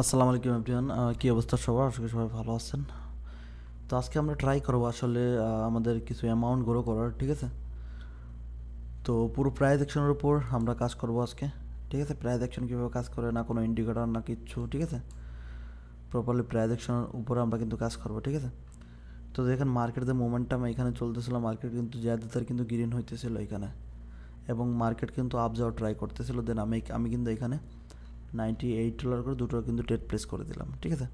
আসসালামু আলাইকুম এভরিওয়ান, কী অবস্থা সবার? আশা করি সবাই ভালো আছেন। তো আজকে আমরা ট্রাই করবো আসলে আমাদের কিছু অ্যামাউন্ট গ্রো করার, ঠিক আছে? তো পুরো প্রাইস অ্যাকশনের উপর আমরা কাজ করবো আজকে, ঠিক আছে? প্রাইস অ্যাকশন কীভাবে কাজ করে, না কোনো ইন্ডিকেটর না কিচ্ছু, ঠিক আছে? প্রপারলি প্রাইস অ্যাকশনের উপরে আমরা কিন্তু কাজ করবো, ঠিক আছে? তো দেখেন মার্কেট যে মোমেন্টাম এখানে চলতেছিল, মার্কেট কিন্তু জ্যাদাতার কিন্তু গ্রিন হইতেছিল এখানে, এবং মার্কেট কিন্তু আপ যাওয়ার ট্রাই করতেছিল। দেন আমি কিন্তু এখানে $98 করে দুটো কিন্তু ট্রেড প্লেস করে দিলাম, ঠিক আছে?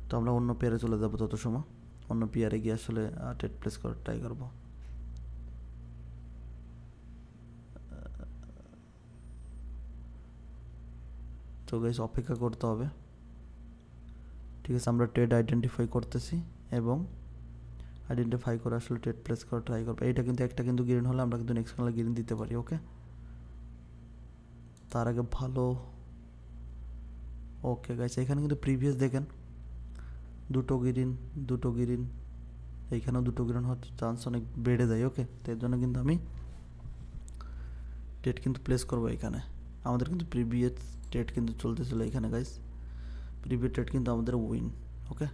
তো আমরা অন্য পেয়ারে চলে যাবো তত সময়, অন্য পেয়ারে গিয়ে আসলে ট্রেড প্লেস করার ট্রাই করবো। তো গাইস অপেক্ষা করতে হবে, ঠিক আছে? আমরা ট্রেড আইডেন্টিফাই করতেছি এবং আইডেন্টিফাই করে আসলে ট্রেড প্লেস করার ট্রাই করবো। এইটা কিন্তু একটা কিন্তু গ্রিন হলে আমরা কিন্তু নেক্সট কালার গ্রিন দিতে পারি, ওকে? তার আগে ভালো, ওকে গাইস এখানে কিন্তু প্রিভিয়াস দেখেন দুটো গ্রিন, দুটো গ্রিন, এইখানেও দুটো গ্রিন হওয়ার চান্স অনেক বেড়ে যায়, ওকে? তো এর জন্য কিন্তু আমি ট্রেড কিন্তু প্লেস করবো এখানে। আমাদের কিন্তু প্রিভিয়াস ট্রেড কিন্তু চলতেছিল এখানে গাইস, প্রিভিয়াস ট্রেড কিন্তু আমাদের উইন, ওকে?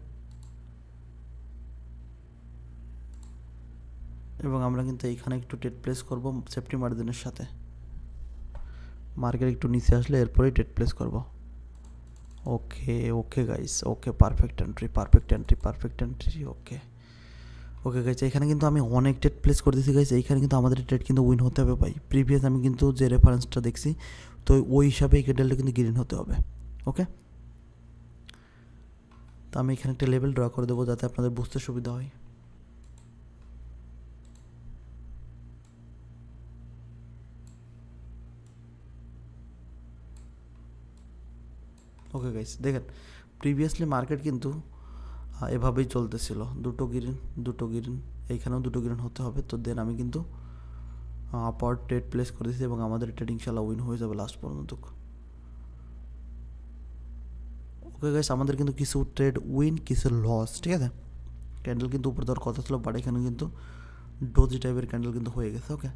এবং আমরা কিন্তু এইখানে একটু ট্রেড প্লেস করবো সেফটি মার্জিনের সাথে। মার্কেট একটু নিচে আসলে এরপরেই ট্রেড প্লেস করব। Okay okay guys, okay perfect entry, perfect entry, perfect entry, okay okay guys. এখানে কিন্তু আমি অনেক ট্রেড প্লেস করে দিয়েছি গাইস, এইখানে কিন্তু আমাদের ট্রেড কিন্তু উইন হতে হবে ভাই। প্রিভিয়াস আমি কিন্তু যে রেফারেন্সটা দেখছি, তো ওই হিসাবে এই ক্যান্ডেলটা কিন্তু গ্রিন হতে হবে, ওকে? তো আমি এখানে একটা লেভেল ড্র করে দেবো যাতে আপনাদের বুঝতে সুবিধা হয়। ওকে গাইস দেখেন প্রিভিয়াসলি মার্কেট কিন্তু এভাবেই চলতেছিল, দুটো গ্রিন, দুটো গ্রিন, এইখানেও দুটো গ্রিন হতে হবে। তো দেন আমি কিন্তু আপার ট্রেড প্লেস করে দিয়েছি এবং আমাদের ট্রেড ইনশাল্লাহ উইন হয়ে যাবে লাস্ট পর্যন্ত। ওকে গাইস আমাদের কিন্তু কিছু ট্রেড উইন, কিছু লস, ঠিক আছে? ক্যান্ডেল কিন্তু উপরে দেওয়ার কথা ছিল, বাট এখানে কিন্তু ডোজি টাইপের ক্যান্ডেল কিন্তু হয়ে গেছে, ওকে?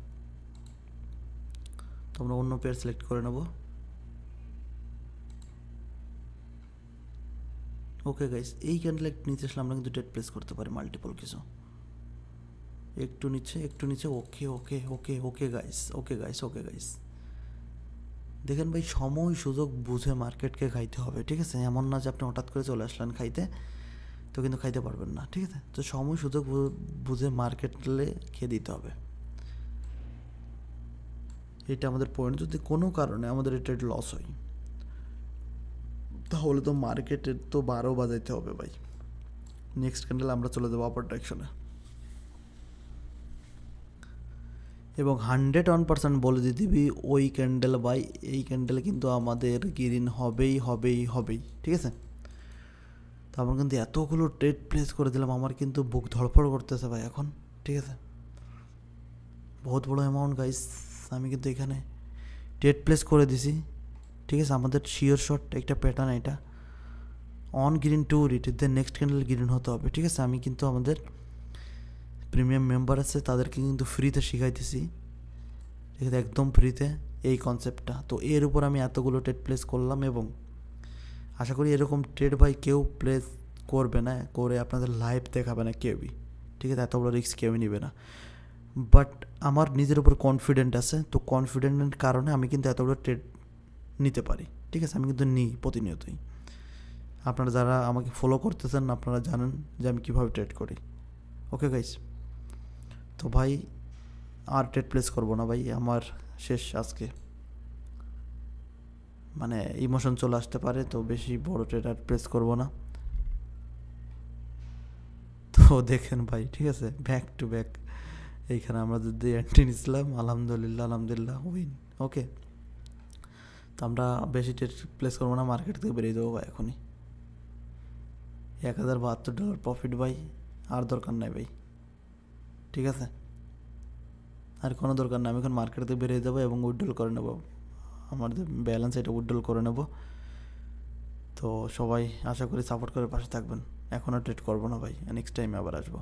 তো আমরা অন্য পেয়ার সিলেক্ট করে নেব। ওকে গাইস এই ক্যান্ডেল একটু নিচে আসলে আমরা কিন্তু ট্রেড প্লেস করতে পারি মাল্টিপল কিছু, একটু নিচে, একটু নিচে, okay okay okay okay guys, okay guys, okay guys. দেখেন ভাই সময় সুযোগ বুঝে মার্কেটকে খাইতে হবে, ঠিক আছে? এমন না যে আপনি হঠাৎ করে চলে আসলেন খাইতে, তো কিন্তু খাইতে পারবেন না, ঠিক আছে? তো সময় সুযোগ বুঝে মার্কেটলে খেয়ে দিতে হবে, এটা আমাদের পয়েন্ট। যদি কোনো কারণে আমাদের ট্রেড লস হয় তাহলে তো মার্কেটের তো 12 বাজাইতে হবে ভাই। নেক্সট ক্যান্ডেল আমরা চলে যাবো আপার ডাইরেকশনে, এবং 101% বলে দিয়ে দিবি ওই ক্যান্ডেল বাই এই ক্যান্ডেলে কিন্তু আমাদের গ্রিন হবেই হবেই হবেই, ঠিক আছে? তো আমার কিন্তু এতগুলো ট্রেড প্লেস করে দিলাম, আমার কিন্তু বুক ধড়ফড় করতেছে ভাই এখন, ঠিক আছে? বহুত বড় অ্যামাউন্ট গাইস, আমি কিন্তু এখানে ট্রেড প্লেস করে দিছি, ঠিক আছে? আমাদের শিওর শট একটা প্যাটার্ন, এটা on green to red, then next candle green হতে হবে, ঠিক আছে? আমি কিন্তু আমাদের প্রিমিয়াম মেম্বার আছে তাদেরকে কিন্তু ফ্রিতে শিখাইতেছি, ঠিক আছে? একদম ফ্রিতে এই কনসেপ্টটা। তো এর উপর আমি এতগুলো ট্রেড প্লেস করলাম এবং আশা করি এরকম ট্রেড ভাই কেউ প্লেস করবে না, করে আপনাদের লাইভ দেখাবে না কেউই, ঠিক আছে? এত বড় রিস্ক কেউই নেবে না, বাট আমার নিজের উপর কনফিডেন্ট আছে। তো কনফিডেন্টের কারণে আমি কিন্তু এত বড় ট্রেড নিতে পারি, ঠিক আছে? আমি কিন্তু নিই প্রতিনিয়তই। আপনারা যারা আমাকে ফলো করতেছেন আপনারা জানেন যে আমি কীভাবে ট্রেড করি, ওকে গাইস? তো ভাই আর ট্রেড প্লেস করবো না ভাই, আমার শেষ আজকে, মানে ইমোশন চলে আসতে পারে, তো বেশি বড় ট্রেড আর প্লেস করবো না। তো দেখেন ভাই, ঠিক আছে? ব্যাক টু ব্যাক এইখানে আমরা যদি এন্ট্রি নিছিলাম, আলহামদুলিল্লাহ আলহামদুলিল্লাহ উইন, ওকে? তো আমরা বেশি ট্রেড প্লেস করবো না, মার্কেট থেকে বেরিয়ে দেবো ভাই এখনই। $1072 প্রফিট ভাই, আর দরকার নাই ভাই, ঠিক আছে? আর কোনো দরকার নেই, আমি এখন মার্কেট থেকে বেরিয়ে যাবো এবং উইথড্রল করে নেবো আমাদের ব্যালেন্স, এটা উইথড্রল করে নেব। তো সবাই আশা করি সাপোর্ট করে পাশে থাকবেন, এখন আর ট্রেড করবো না ভাই, নেক্সট টাইমে আবার আসবো।